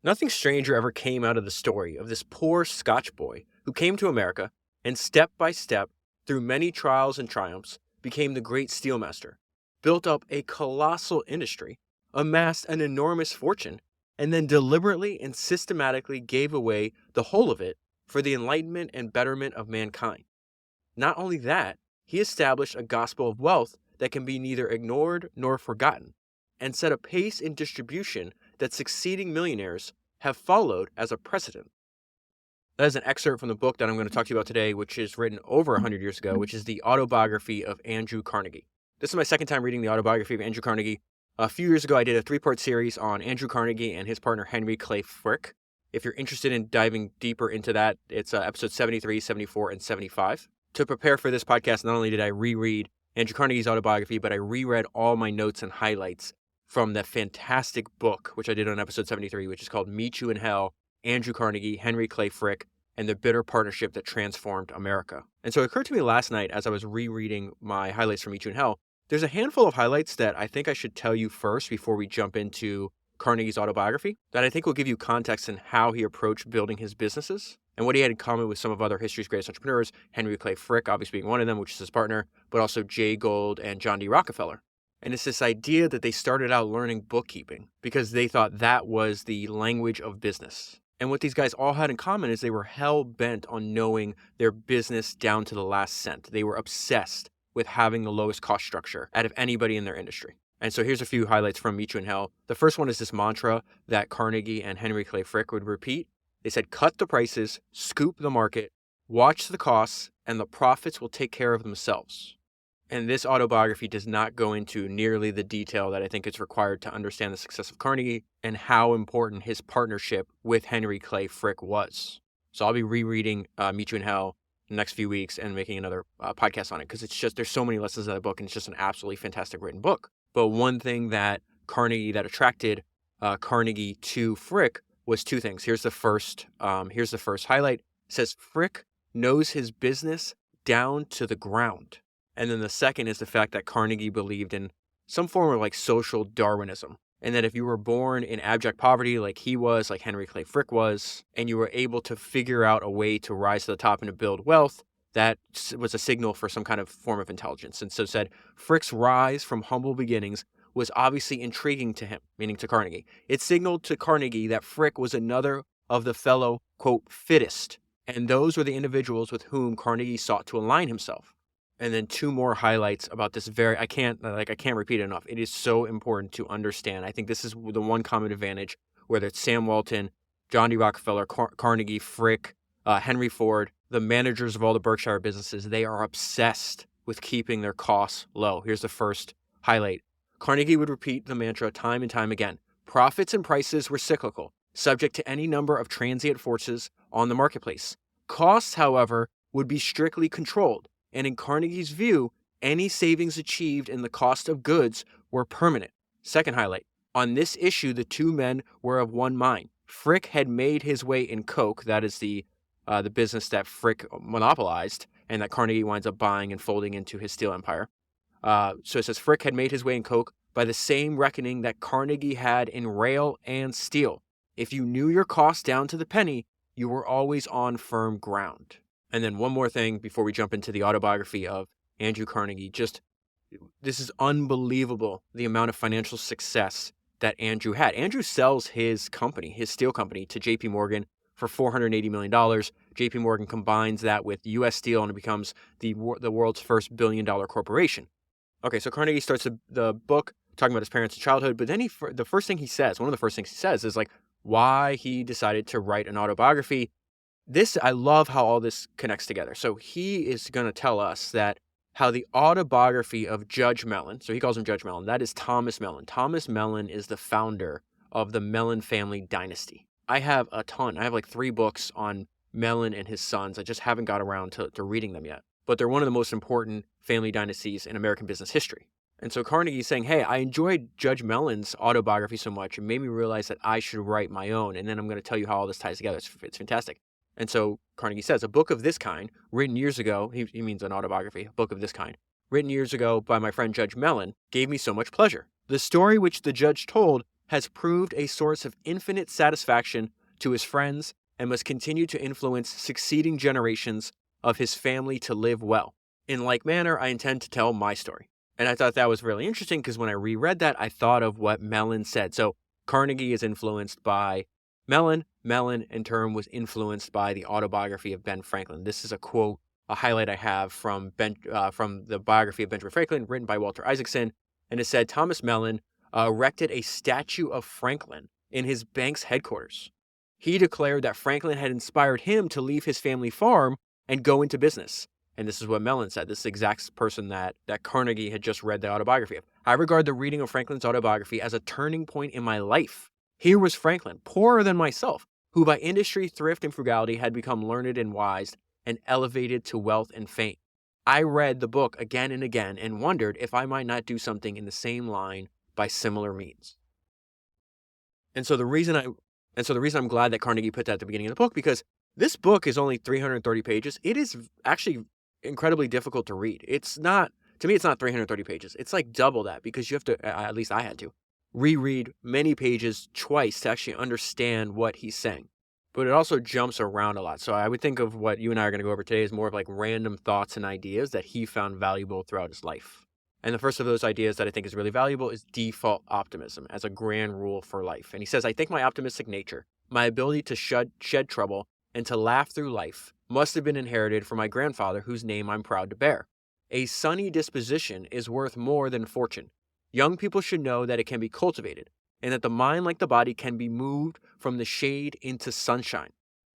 Nothing stranger ever came out of the story of this poor Scotch boy who came to America and step by step, through many trials and triumphs, became the great steelmaster, built up a colossal industry, amassed an enormous fortune, and then deliberately and systematically gave away the whole of it for the enlightenment and betterment of mankind. Not only that, he established a gospel of wealth that can be neither ignored nor forgotten, and set a pace in distribution that succeeding millionaires have followed as a precedent. That is an excerpt from the book that I'm going to talk to you about today, which is written over 100 years ago, which is the Autobiography of Andrew Carnegie. This is my second time reading the Autobiography of Andrew Carnegie. A few years ago, I did a 3-part series on Andrew Carnegie and his partner Henry Clay Frick. If you're interested in diving deeper into that, it's episodes 73, 74, and 75. To prepare for this podcast, not only did I reread Andrew Carnegie's autobiography, but I reread all my notes and highlights from that fantastic book, which I did on episode 73, which is called Meet You in Hell, Andrew Carnegie, Henry Clay Frick, and the Bitter Partnership That Transformed America. And so it occurred to me last night as I was rereading my highlights from Meet You in Hell, there's a handful of highlights that I think I should tell you first before we jump into Carnegie's autobiography that I think will give you context in how he approached building his businesses and what he had in common with some of other history's greatest entrepreneurs, Henry Clay Frick obviously being one of them, which is his partner, but also Jay Gould and John D. Rockefeller. And it's this idea that they started out learning bookkeeping because they thought that was the language of business. And what these guys all had in common is they were hell-bent on knowing their business down to the last cent. They were obsessed with having the lowest cost structure out of anybody in their industry. And so here's a few highlights from Meet You in Hell. The first one is this mantra that Carnegie and Henry Clay Frick would repeat. They said, cut the prices, scoop the market, watch the costs, and the profits will take care of themselves. And this autobiography does not go into nearly the detail that I think is required to understand the success of Carnegie and how important his partnership with Henry Clay Frick was. So I'll be rereading Meet You in Hell the next few weeks and making another podcast on it because it's just, there's so many lessons in that book and it's just an absolutely fantastic written book. But one thing that attracted Carnegie to Frick was two things. Here's the first highlight. It says Frick knows his business down to the ground. And then the second is the fact that Carnegie believed in some form of like social Darwinism. And that if you were born in abject poverty like he was, like Henry Clay Frick was, and you were able to figure out a way to rise to the top and to build wealth, that was a signal for some kind of form of intelligence. And so said Frick's rise from humble beginnings was obviously intriguing to him, meaning to Carnegie. It signaled to Carnegie that Frick was another of the fellow, quote, fittest. And those were the individuals with whom Carnegie sought to align himself. And then two more highlights about this I can't repeat it enough. It is so important to understand. I think this is the one common advantage, whether it's Sam Walton, John D. Rockefeller, Carnegie, Frick, Henry Ford, the managers of all the Berkshire businesses, they are obsessed with keeping their costs low. Here's the first highlight. Carnegie would repeat the mantra time and time again. Profits and prices were cyclical, subject to any number of transient forces on the marketplace. Costs, however, would be strictly controlled. And in Carnegie's view, any savings achieved in the cost of goods were permanent. Second highlight. On this issue, the two men were of one mind. Frick had made his way in Coke, that is the business that Frick monopolized and that Carnegie winds up buying and folding into his steel empire. So it says Frick had made his way in Coke by the same reckoning that Carnegie had in rail and steel. If you knew your costs down to the penny, you were always on firm ground. And then one more thing before we jump into the autobiography of Andrew Carnegie. This is unbelievable, the amount of financial success that Andrew had. Andrew sells his company, his steel company, to J.P. Morgan for $480 million. J.P. Morgan combines that with U.S. Steel and it becomes the world's first billion-dollar corporation. Okay, so Carnegie starts the book talking about his parents' childhood, but then one of the first things he says is like why he decided to write an autobiography. I love how all this connects together. So he is going to tell us that how the autobiography of Judge Mellon, so he calls him Judge Mellon, that is Thomas Mellon. Thomas Mellon is the founder of the Mellon family dynasty. I have a ton. I have like 3 books on Mellon and his sons. I just haven't got around to reading them yet. But they're one of the most important family dynasties in American business history. And so Carnegie is saying, hey, I enjoyed Judge Mellon's autobiography so much, it made me realize that I should write my own. And then I'm going to tell you how all this ties together. It's fantastic. And so Carnegie says, a book of this kind, written years ago, he means an autobiography, a book of this kind, written years ago by my friend Judge Mellon, gave me so much pleasure. The story which the judge told has proved a source of infinite satisfaction to his friends and must continue to influence succeeding generations of his family to live well. In like manner, I intend to tell my story. And I thought that was really interesting because when I reread that, I thought of what Mellon said. So Carnegie is influenced by Mellon. Mellon, in turn, was influenced by the Autobiography of Ben Franklin. This is a quote, a highlight I have from the biography of Benjamin Franklin, written by Walter Isaacson. And it said, Thomas Mellon erected a statue of Franklin in his bank's headquarters. He declared that Franklin had inspired him to leave his family farm and go into business. And this is what Mellon said. This is the exact person that Carnegie had just read the autobiography of. I regard the reading of Franklin's autobiography as a turning point in my life. Here was Franklin, poorer than myself, who by industry, thrift, and frugality had become learned and wise and elevated to wealth and fame. I read the book again and again and wondered if I might not do something in the same line by similar means. And so the reason I'm glad that Carnegie put that at the beginning of the book, because this book is only 330 pages. It is actually incredibly difficult to read. It's not 330 pages. It's like double that, because you have to, at least I had to, reread many pages twice to actually understand what he's saying. But it also jumps around a lot. So I would think of what you and I are going to go over today as more of like random thoughts and ideas that he found valuable throughout his life. And the first of those ideas that I think is really valuable is default optimism as a grand rule for life. And he says, I think my optimistic nature, my ability to shed trouble and to laugh through life must have been inherited from my grandfather, whose name I'm proud to bear. A sunny disposition is worth more than fortune. Young people should know that it can be cultivated, and that the mind, like the body, can be moved from the shade into sunshine.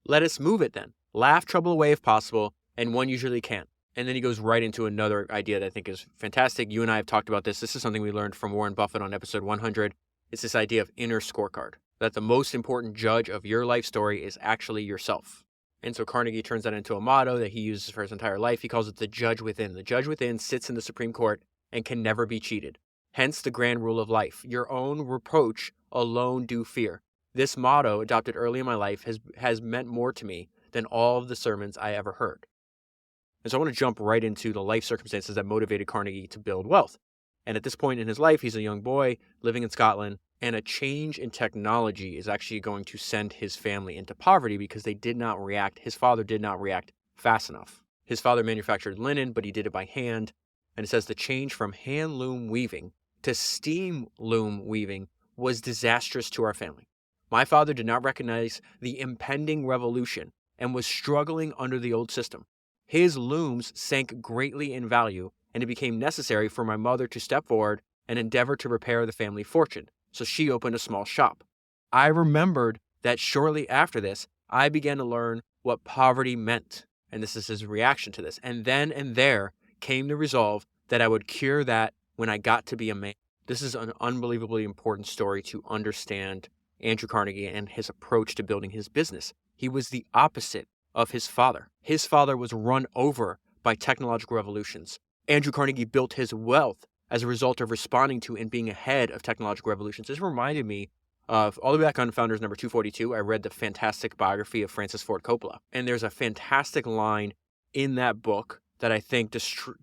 Let us move it then. Laugh trouble away if possible, and one usually can. And then he goes right into another idea that I think is fantastic. You and I have talked about this. This is something we learned from Warren Buffett on episode 100. It's this idea of inner scorecard, that the most important judge of your life story is actually yourself. And so Carnegie turns that into a motto that he uses for his entire life. He calls it the judge within. The judge within sits in the Supreme Court and can never be cheated. Hence the grand rule of life. Your own reproach alone do fear. This motto, adopted early in my life, has meant more to me than all of the sermons I ever heard. And so I want to jump right into the life circumstances that motivated Carnegie to build wealth. And at this point in his life, he's a young boy living in Scotland, and a change in technology is actually going to send his family into poverty because his father did not react fast enough. His father manufactured linen, but he did it by hand. And it says the change from hand loom weaving to steam loom weaving was disastrous to our family. My father did not recognize the impending revolution and was struggling under the old system. His looms sank greatly in value, and it became necessary for my mother to step forward and endeavor to repair the family fortune. So she opened a small shop. I remembered that shortly after this, I began to learn what poverty meant. And this is his reaction to this. And then and there came the resolve that I would cure that when I got to be a man. This is an unbelievably important story to understand Andrew Carnegie and his approach to building his business. He was the opposite of his father. His father was run over by technological revolutions. Andrew Carnegie built his wealth as a result of responding to and being ahead of technological revolutions. This reminded me of, all the way back on Founders number 242, I read the fantastic biography of Francis Ford Coppola. And there's a fantastic line in that book that I think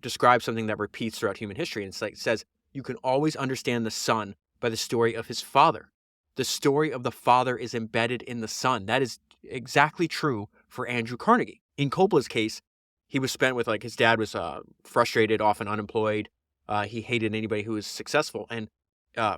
describes something that repeats throughout human history. And it says, you can always understand the son by the story of his father. The story of the father is embedded in the son. That is exactly true for Andrew Carnegie. In Coppola's case, he was spent with, his dad was frustrated, often unemployed. He hated anybody who was successful. And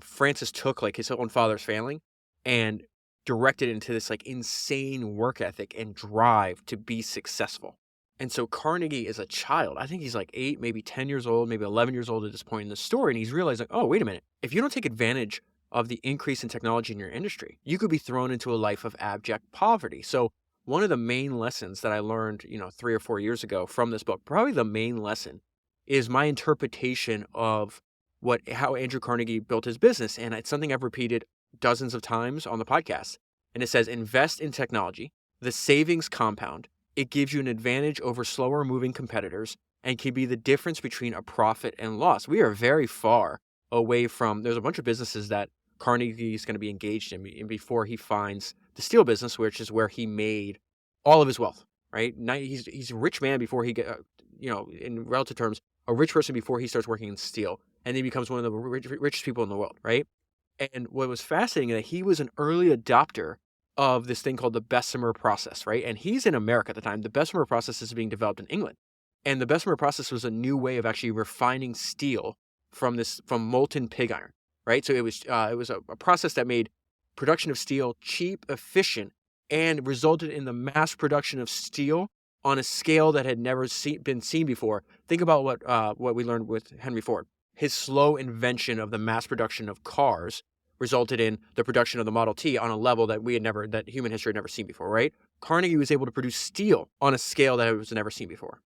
Francis took his own father's failing and directed it into this insane work ethic and drive to be successful. And so Carnegie is a child. I think he's 8, maybe 10 years old, maybe 11 years old at this point in the story. And he's realizing, oh, wait a minute. If you don't take advantage of the increase in technology in your industry, you could be thrown into a life of abject poverty. So one of the main lessons that I learned, 3 or 4 years ago from this book, probably the main lesson, is my interpretation of how Andrew Carnegie built his business. And it's something I've repeated dozens of times on the podcast. And it says, invest in technology. The savings compound. It gives you an advantage over slower moving competitors and can be the difference between a profit and loss. We are very far away from, there's a bunch of businesses that Carnegie is going to be engaged in before he finds the steel business, which is where he made all of his wealth, right? Now he's a rich man before he in relative terms, a rich person before he starts working in steel, and he becomes one of the richest people in the world, right? And what was fascinating is that he was an early adopter of this thing called the Bessemer process, right? And he's in America at the time. The Bessemer process is being developed in England. And the Bessemer process was a new way of actually refining steel from molten pig iron, right? So it was a process that made production of steel cheap, efficient, and resulted in the mass production of steel on a scale that had never been seen before. Think about what we learned with Henry Ford. His slow invention of the mass production of cars resulted in the production of the Model T on a level that human history had never seen before, right? Carnegie was able to produce steel on a scale that was never seen before.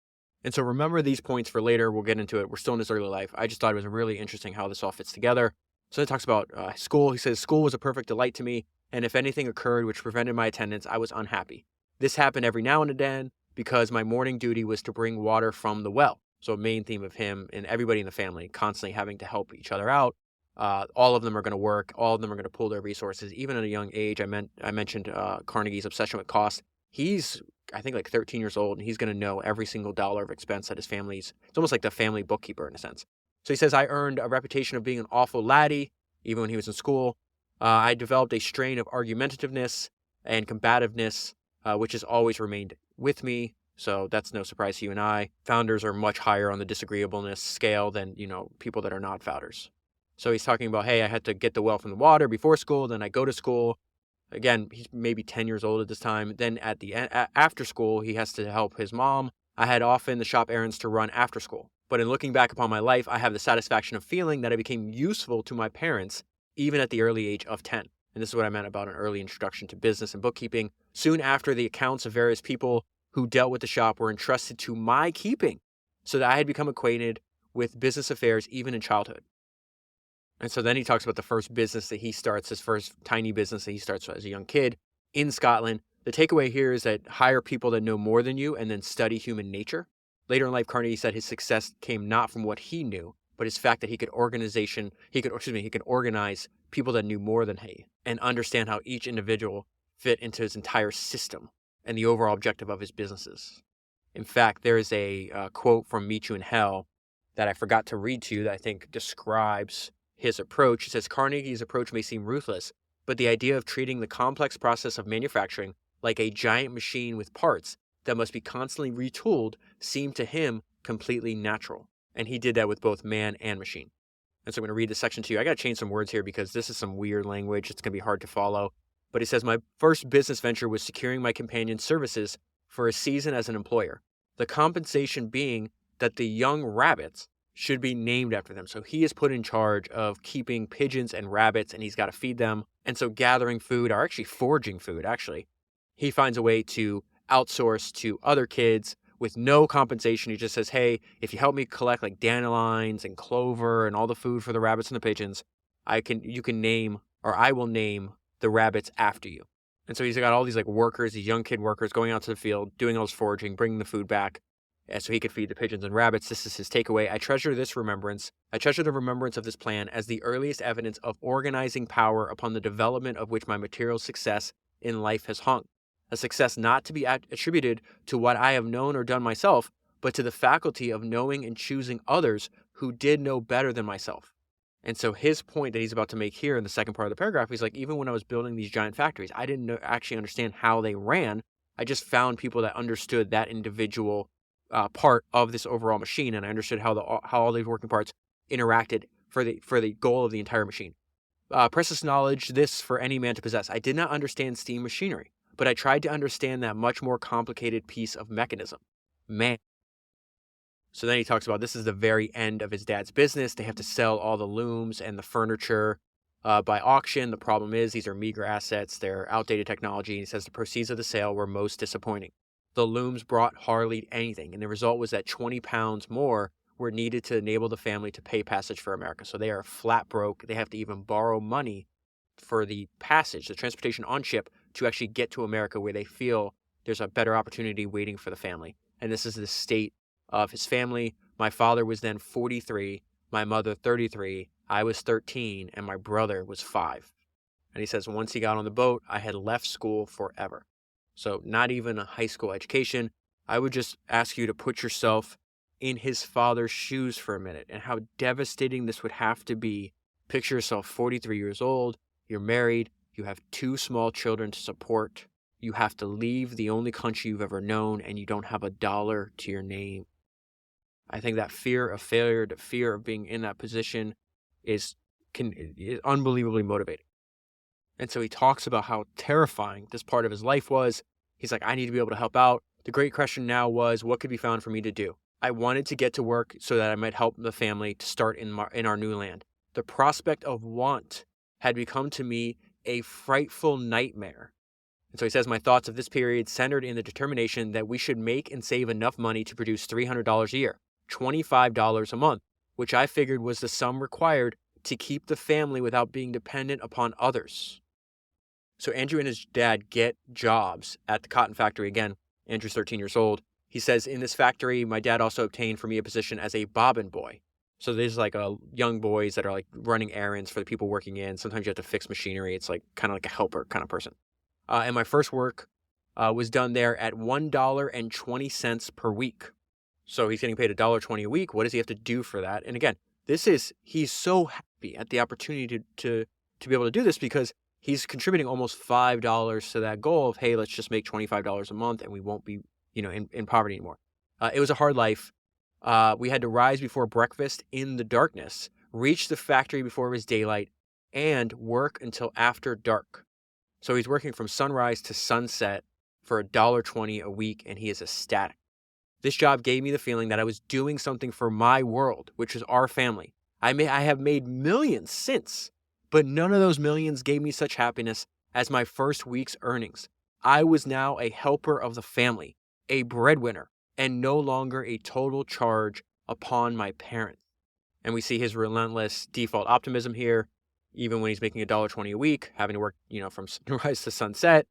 And so remember these points for later. We'll get into it. We're still in his early life. I just thought it was really interesting how this all fits together. So he talks about school. He says, school was a perfect delight to me, and if anything occurred which prevented my attendance, I was unhappy. This happened every now and then because my morning duty was to bring water from the well. So a main theme of him and everybody in the family constantly having to help each other out. All of them are going to work. All of them are going to pool their resources. Even at a young age, I mentioned Carnegie's obsession with cost. He's, I think, like 13 years old, and he's going to know every single dollar of expense that his family's. It's almost like the family bookkeeper in a sense. So he says, I earned a reputation of being an awful laddie, even when he was in school. I developed a strain of argumentativeness and combativeness, which has always remained with me. So that's no surprise to you and I. Founders are much higher on the disagreeableness scale than, people that are not founders. So he's talking about, hey, I had to get the well from the water before school, then I go to school. Again, he's maybe 10 years old at this time. Then at the end, after school, he has to help his mom. I had often the shop errands to run after school. But in looking back upon my life, I have the satisfaction of feeling that I became useful to my parents, even at the early age of 10. And this is what I meant about an early introduction to business and bookkeeping. Soon after, the accounts of various people who dealt with the shop were entrusted to my keeping, so that I had become acquainted with business affairs even in childhood. And so then he talks about the first business that he starts, his first tiny business that he starts as a young kid in Scotland. The takeaway here is that hire people that know more than you and then study human nature. Later in life, Carnegie said his success came not from what he knew, but his fact that he could organize people that knew more than he and understand how each individual fit into his entire system and the overall objective of his businesses. In fact, there is a quote from Meet You in Hell that I forgot to read to you that I think describes his approach. It says, Carnegie's approach may seem ruthless, but the idea of treating the complex process of manufacturing like a giant machine with parts that must be constantly retooled seemed to him completely natural. And he did that with both man and machine. And so I'm going to read this section to you. I got to change some words here because this is some weird language. It's going to be hard to follow. But he says, my first business venture was securing my companion's services for a season as an employer. The compensation being that the young rabbits should be named after them. So he is put in charge of keeping pigeons and rabbits, and he's got to feed them. And so gathering food, or actually foraging food, he finds a way to outsource to other kids with no compensation. He just says, hey, if you help me collect like dandelions and clover and all the food for the rabbits and the pigeons, I will name the rabbits after you. And so he's got all these like workers, these young kid workers going out to the field, doing all this foraging, bringing the food back, so he could feed the pigeons and rabbits. This is his takeaway. I treasure the remembrance of this plan as the earliest evidence of organizing power upon the development of which my material success in life has hung. A success not to be attributed to what I have known or done myself, but to the faculty of knowing and choosing others who did know better than myself. And so his point that he's about to make here in the second part of the paragraph, he's like, even when I was building these giant factories, I didn't actually understand how they ran. I just found people that understood that individual part of this overall machine, and I understood how all these working parts interacted for the goal of the entire machine. Precious knowledge, this for any man to possess. I did not understand steam machinery, but I tried to understand that much more complicated piece of mechanism, man. So then he talks about this is the very end of his dad's business. They have to sell all the looms and the furniture by auction. The problem is these are meager assets. They're outdated technology. He says the proceeds of the sale were most disappointing. The looms brought hardly anything, and the result was that 20 pounds more were needed to enable the family to pay passage for America. So they are flat broke. They have to even borrow money for the passage, the transportation on ship, to actually get to America, where they feel there's a better opportunity waiting for the family. And this is the state of his family. My father was then 43, my mother 33, I was 13, and my brother was 5. And he says, once he got on the boat, I had left school forever. So not even a high school education. I would just ask you to put yourself in his father's shoes for a minute and how devastating this would have to be Picture yourself 43 years old, you're married, you have 2 small children to support, you have to leave the only country you've ever known, and you don't have $1 to your name. I think that fear of failure, the fear of being in that position is unbelievably motivating. And so he talks about how terrifying this part of his life was. He's like, I need to be able to help out. The great question now was, what could be found for me to do? I wanted to get to work so that I might help the family to start in our new land. The prospect of want had become to me a frightful nightmare. And so he says, my thoughts of this period centered in the determination that we should make and save enough money to produce $300 a year, $25 a month, which I figured was the sum required to keep the family without being dependent upon others. So Andrew and his dad get jobs at the cotton factory. Again, Andrew's 13 years old. He says, in this factory, my dad also obtained for me a position as a bobbin boy. So there's like young boys that are like running errands for the people working in. Sometimes you have to fix machinery. It's like kind of like a helper kind of person. And my first work was done there at $1.20 per week. So he's getting paid $1.20 a week. What does he have to do for that? And again, he's so happy at the opportunity to be able to do this because he's contributing almost $5 to that goal of, hey, let's just make $25 a month and we won't be, in poverty anymore. It was a hard life. We had to rise before breakfast in the darkness, reach the factory before it was daylight, and work until after dark. So he's working from sunrise to sunset for $1.20 a week, and he is ecstatic. This job gave me the feeling that I was doing something for my world, which is our family. I have made millions since, but none of those millions gave me such happiness as my first week's earnings. I was now a helper of the family, a breadwinner, and no longer a total charge upon my parents. And we see his relentless default optimism here, even when he's making $1.20 a week, having to work, from sunrise to sunset.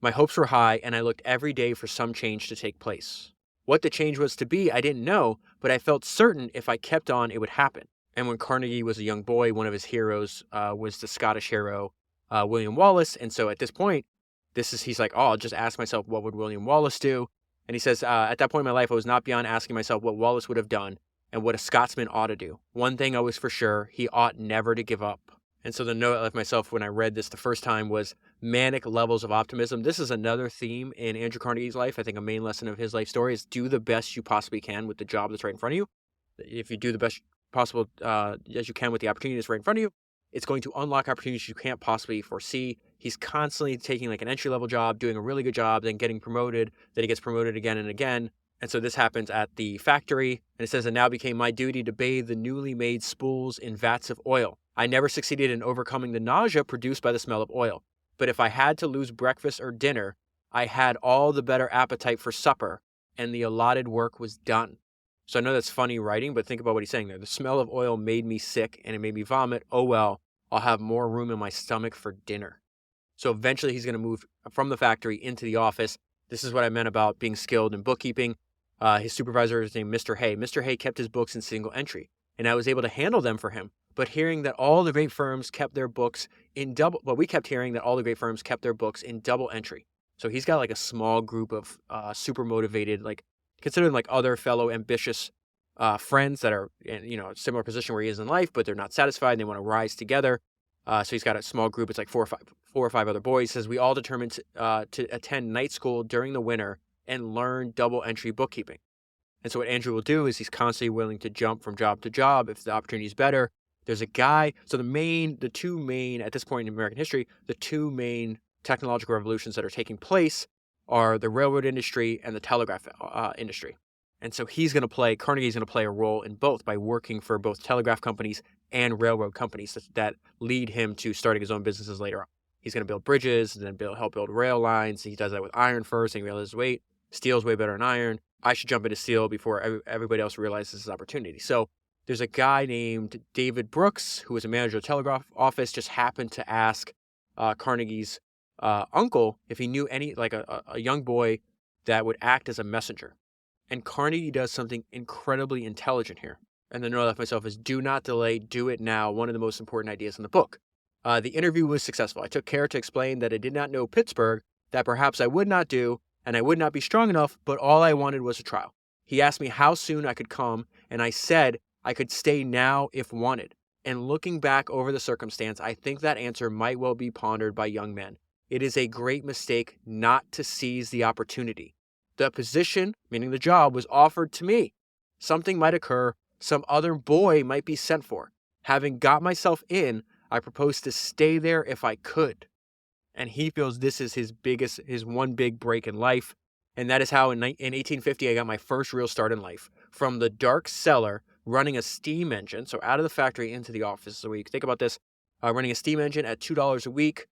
My hopes were high, and I looked every day for some change to take place. What the change was to be, I didn't know, but I felt certain if I kept on, it would happen. And when Carnegie was a young boy, one of his heroes was the Scottish hero, William Wallace. And so at this point, he's like, I'll just ask myself, what would William Wallace do? And he says, at that point in my life, I was not beyond asking myself what Wallace would have done and what a Scotsman ought to do. One thing I was for sure, he ought never to give up. And so the note I left myself when I read this the first time was manic levels of optimism. This is another theme in Andrew Carnegie's life. I think a main lesson of his life story is do the best you possibly can with the job that's right in front of you. If you do the best possible as you can with the opportunity that's right in front of you, it's going to unlock opportunities you can't possibly foresee. He's constantly taking like an entry-level job, doing a really good job, then getting promoted, then he gets promoted again and again. And so this happens at the factory, and it says, it now became my duty to bathe the newly made spools in vats of oil. I never succeeded in overcoming the nausea produced by the smell of oil. But if I had to lose breakfast or dinner, I had all the better appetite for supper, and the allotted work was done. So I know that's funny writing, but think about what he's saying there. The smell of oil made me sick, and it made me vomit. Oh well, I'll have more room in my stomach for dinner. So eventually he's going to move from the factory into the office. This is what I meant about being skilled in bookkeeping. His supervisor is named Mr. Hay. Mr. Hay kept his books in single entry, and I was able to handle them for him. But hearing that all the great firms kept their books in we kept hearing that all the great firms kept their books in double entry. So he's got like a small group of super motivated, like consider them like other fellow ambitious friends that are in a similar position where he is in life, but they're not satisfied and they want to rise together. So he's got a small group. It's like four or five other boys. He says, we all determined to attend night school during the winter and learn double entry bookkeeping. And so what Andrew will do is he's constantly willing to jump from job to job if the opportunity is better. There's a guy, so the two main, at this point in American history, the two main technological revolutions that are taking place are the railroad industry and the telegraph industry. And so Carnegie's going to play a role in both by working for both telegraph companies and railroad companies that lead him to starting his own businesses later on. He's going to build bridges and then help build rail lines. He does that with iron first and he realizes, wait, steel's way better than iron. I should jump into steel before everybody else realizes this opportunity. So there's a guy named David Brooks, who was a manager of the telegraph office, just happened to ask Carnegie's uncle if he knew any, like a young boy that would act as a messenger. And Carnegie does something incredibly intelligent here. And the note I left myself is do not delay, do it now, one of the most important ideas in the book. The interview was successful. I took care to explain that I did not know Pittsburgh, that perhaps I would not do, and I would not be strong enough, but all I wanted was a trial. He asked me how soon I could come, and I said I could stay now if wanted. And looking back over the circumstance, I think that answer might well be pondered by young men. It is a great mistake not to seize the opportunity. The position, meaning the job, was offered to me. Something might occur, some other boy might be sent for. Having got myself in, I proposed to stay there if I could. And he feels this is his one big break in life. And that is how in 1850 I got my first real start in life. From the dark cellar, running a steam engine, so out of the factory into the office. So you can think about this, running a steam engine at $2 a week,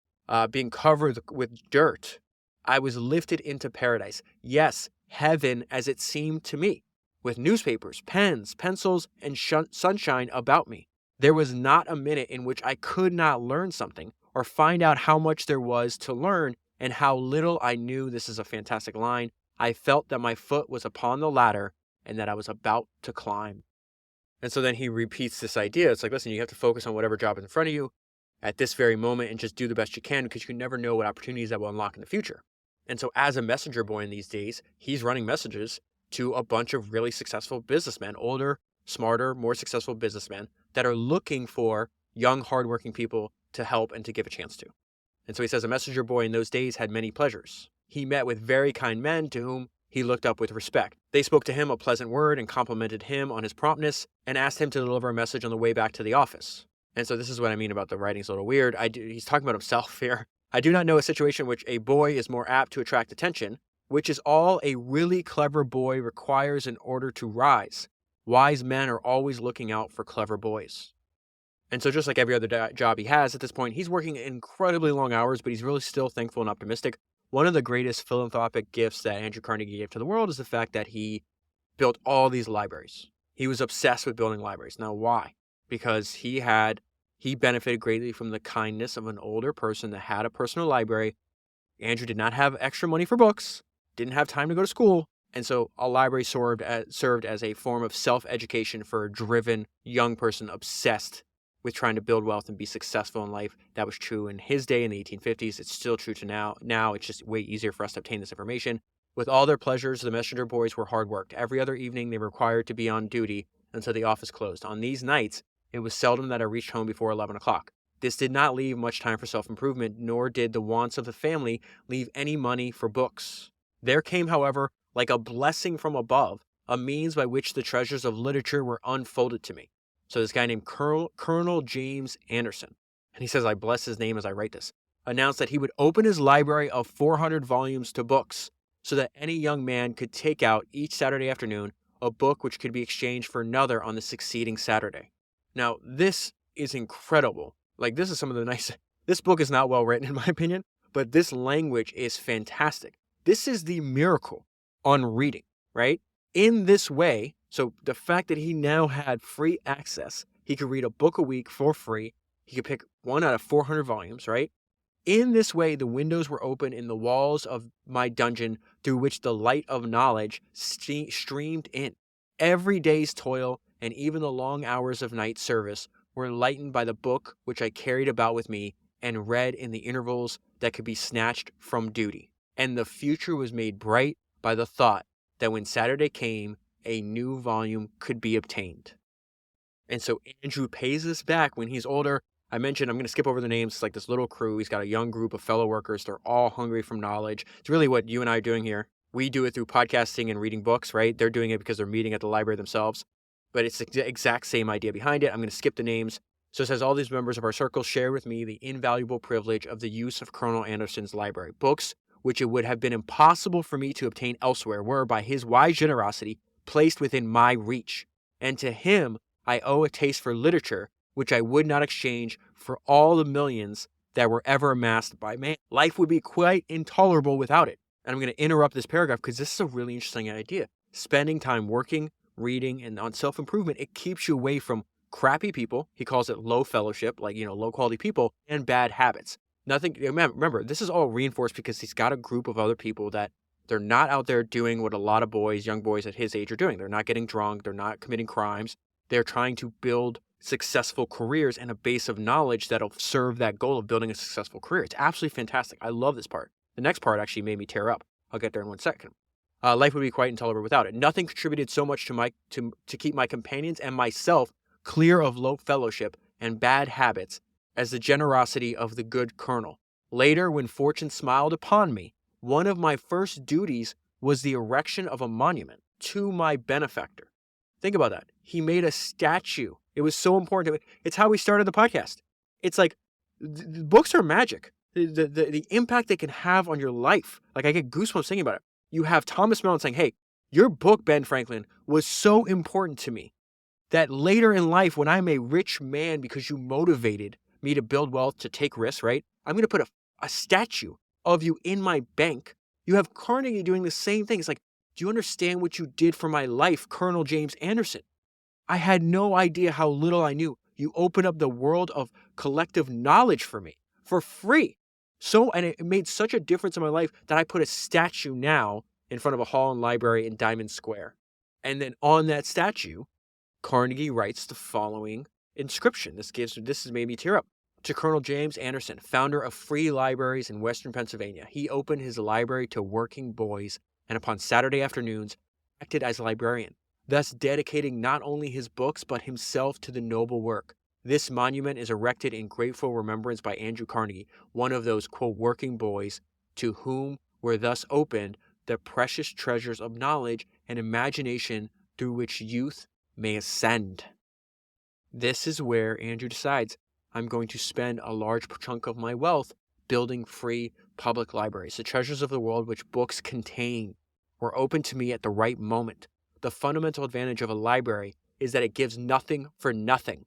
being covered with dirt. I was lifted into paradise. Yes, heaven as it seemed to me, with newspapers, pens, pencils, and sunshine about me. There was not a minute in which I could not learn something or find out how much there was to learn and how little I knew. This is a fantastic line. I felt that my foot was upon the ladder and that I was about to climb. And so then he repeats this idea. It's like, listen, you have to focus on whatever job is in front of you at this very moment and just do the best you can, because you never know what opportunities that will unlock in the future. And so as a messenger boy in these days, he's running messages to a bunch of really successful businessmen, older, smarter, more successful businessmen that are looking for young, hardworking people to help and to give a chance to. And so he says a messenger boy in those days had many pleasures. He met with very kind men to whom he looked up with respect. They spoke to him a pleasant word and complimented him on his promptness and asked him to deliver a message on the way back to the office. And so this is what I mean about the writing's a little weird. He's talking about himself here. I do not know a situation in which a boy is more apt to attract attention, which is all a really clever boy requires in order to rise. Wise men are always looking out for clever boys. And so just like every other job he has at this point, he's working incredibly long hours, but he's really still thankful and optimistic. One of the greatest philanthropic gifts that Andrew Carnegie gave to the world is the fact that he built all these libraries. He was obsessed with building libraries. Now, why? Because he benefited greatly from the kindness of an older person that had a personal library. Andrew did not have extra money for books, didn't have time to go to school, and so a library served as a form of self-education for a driven young person obsessed with trying to build wealth and be successful in life. That was true in his day in the 1850s. It's still true to now. Now it's just way easier for us to obtain this information. With all their pleasures, the messenger boys were hard worked. Every other evening, they were required to be on duty until the office closed. On these nights, it was seldom that I reached home before 11 o'clock. This did not leave much time for self-improvement, nor did the wants of the family leave any money for books. There came, however, like a blessing from above, a means by which the treasures of literature were unfolded to me. So this guy named Colonel James Anderson, and he says, I bless his name as I write this, announced that he would open his library of 400 volumes to books so that any young man could take out each Saturday afternoon a book which could be exchanged for another on the succeeding Saturday. Now, this is incredible. Like, this is some of the nice... This book is not well written, in my opinion, but this language is fantastic. This is the miracle on reading, right? In this way, so the fact that he now had free access, he could read a book a week for free. He could pick one out of 400 volumes, right? In this way, the windows were open in the walls of my dungeon through which the light of knowledge streamed in. Every day's toil and even the long hours of night service were lightened by the book which I carried about with me and read in the intervals that could be snatched from duty. And the future was made bright by the thought that when Saturday came, a new volume could be obtained. And so Andrew pays this back when he's older. I mentioned, I'm going to skip over the names. It's like this little crew. He's got a young group of fellow workers. They're all hungry from knowledge. It's really what you and I are doing here. We do it through podcasting and reading books, right? They're doing it because they're meeting at the library themselves. But it's the exact same idea behind it. I'm going to skip the names. So it says, all these members of our circle share with me the invaluable privilege of the use of Colonel Anderson's library. Books which it would have been impossible for me to obtain elsewhere were, by his wise generosity, placed within my reach. And to him I owe a taste for literature which I would not exchange for all the millions that were ever amassed by man. Life would be quite intolerable without it. And I'm going to interrupt this paragraph because this is a really interesting idea. Spending time working, reading, and on self-improvement, it keeps you away from crappy people. He calls it low fellowship, like, low quality people, and bad habits. Remember, this is all reinforced because he's got a group of other people that they're not out there doing what a lot of young boys at his age are doing. They're not getting drunk. They're not committing crimes. They're trying to build successful careers and a base of knowledge that'll serve that goal of building a successful career. It's absolutely fantastic. I love this part. The next part actually made me tear up. I'll get there in 1 second. Life would be quite intolerable without it. Nothing contributed so much to keep my companions and myself clear of low fellowship and bad habits as the generosity of the good colonel. Later, when fortune smiled upon me, one of my first duties was the erection of a monument to my benefactor. Think about that. He made a statue. It was so important to me. It's how we started the podcast. It's like, books are magic. The impact they can have on your life. Like, I get goosebumps thinking about it. You have Thomas Mellon saying, hey, your book, Ben Franklin, was so important to me that later in life, when I'm a rich man because you motivated me to build wealth, to take risks, right? I'm going to put a statue of you in my bank. You have Carnegie doing the same thing. It's like, do you understand what you did for my life, Colonel James Anderson? I had no idea how little I knew. You opened up the world of collective knowledge for me for free. And it made such a difference in my life that I put a statue now in front of a hall and library in Diamond Square. And then on that statue, Carnegie writes the following inscription. This has made me tear up. To Colonel James Anderson, founder of free libraries in Western Pennsylvania. He opened his library to working boys and upon Saturday afternoons acted as librarian, thus dedicating not only his books but himself to the noble work. This monument is erected in grateful remembrance by Andrew Carnegie, one of those, quote, working boys to whom were thus opened the precious treasures of knowledge and imagination through which youth may ascend. This is where Andrew decides, I'm going to spend a large chunk of my wealth building free public libraries. The treasures of the world which books contain were open to me at the right moment. The fundamental advantage of a library is that it gives nothing for nothing.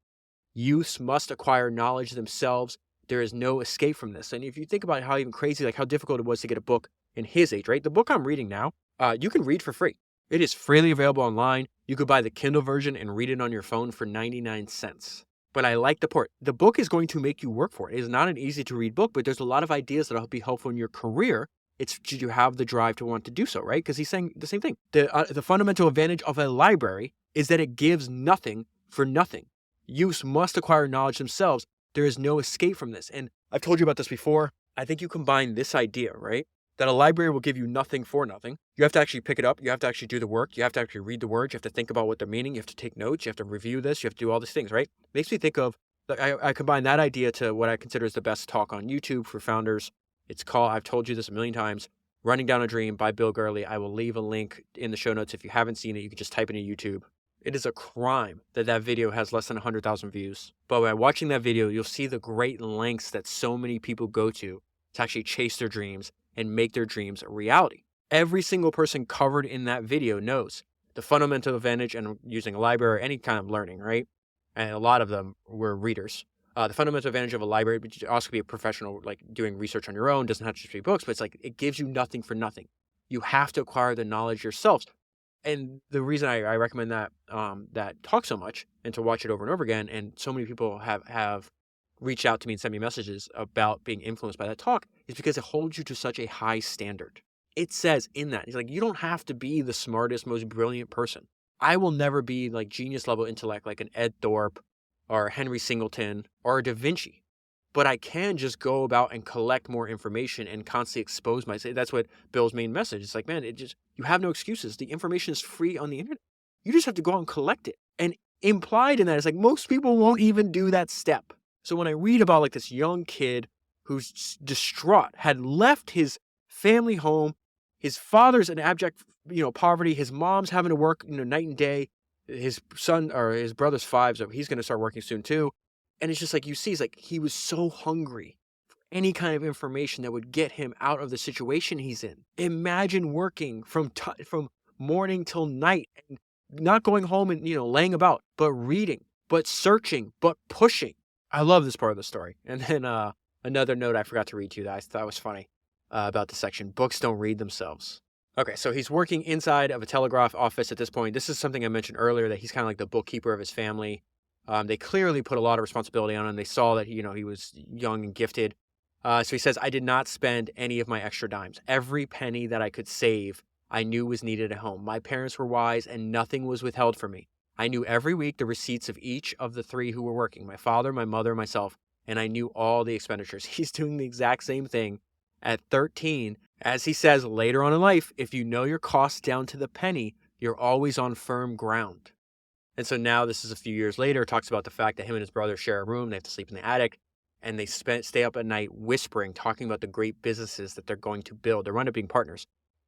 Youths must acquire knowledge themselves. There is no escape from this. And if you think about how even crazy, like how difficult it was to get a book in his age, right? The book I'm reading now, you can read for free. It is freely available online. You could buy the Kindle version and read it on your phone for 99 cents. But I like the part. The book is going to make you work for it. It is not an easy to read book, but there's a lot of ideas that will be helpful in your career. It's do you have the drive to want to do so, right? Because he's saying the same thing. The fundamental advantage of a library is that it gives nothing for nothing. Youths must acquire knowledge themselves. There is no escape from this. And I've told you about this before. I think you combine this idea, right? That a library will give you nothing for nothing. You have to actually pick it up. You have to actually do the work. You have to actually read the words. You have to think about what they're meaning. You have to take notes. You have to review this. You have to do all these things, right? Makes me think of, I combine that idea to what I consider is the best talk on YouTube for founders. It's called, I've told you this a million times, Running Down a Dream by Bill Gurley. I will leave a link in the show notes. If you haven't seen it, you can just type it in YouTube. It is a crime that video has less than 100,000 views. But by watching that video, you'll see the great lengths that so many people go to actually chase their dreams and make their dreams a reality. Every single person covered in that video knows the fundamental advantage in using a library or any kind of learning, right? And a lot of them were readers. The fundamental advantage of a library, but you also be a professional, like doing research on your own, doesn't have to just be books, but it's like it gives you nothing for nothing. You have to acquire the knowledge yourselves. And the reason I recommend that talk so much and to watch it over and over again, and so many people have reached out to me and sent me messages about being influenced by that talk, is because it holds you to such a high standard. It says in that, it's like, you don't have to be the smartest, most brilliant person. I will never be like genius level intellect like an Ed Thorpe or Henry Singleton or a Da Vinci. But I can just go about and collect more information and constantly expose myself. That's what Bill's main message. It's like, man, you have no excuses. The information is free on the internet. You just have to go out and collect it. And implied in that is like most people won't even do that step. So when I read about like this young kid who's distraught, had left his family home, his father's in abject, poverty, his mom's having to work, night and day, his son or his brother's 5, so he's going to start working soon too. And it's just like, you see, it's like he was so hungry for any kind of information that would get him out of the situation he's in. Imagine working from morning till night and not going home and, laying about, but reading, but searching, but pushing. I love this part of the story. And then another note I forgot to read to you that I thought was funny about the section. Books don't read themselves. Okay, so he's working inside of a telegraph office at this point. This is something I mentioned earlier, that he's kind of like the bookkeeper of his family. They clearly put a lot of responsibility on him. They saw that, he was young and gifted. So he says, I did not spend any of my extra dimes. Every penny that I could save, I knew was needed at home. My parents were wise and nothing was withheld from me. I knew every week the receipts of each of the 3 who were working, my father, my mother, myself, and I knew all the expenditures. He's doing the exact same thing at 13. As he says later on in life, if you know your costs down to the penny, you're always on firm ground. And so now this is a few years later, talks about the fact that him and his brother share a room. They have to sleep in the attic, and they stay up at night whispering, talking about the great businesses that they're going to build. They wind up being partners.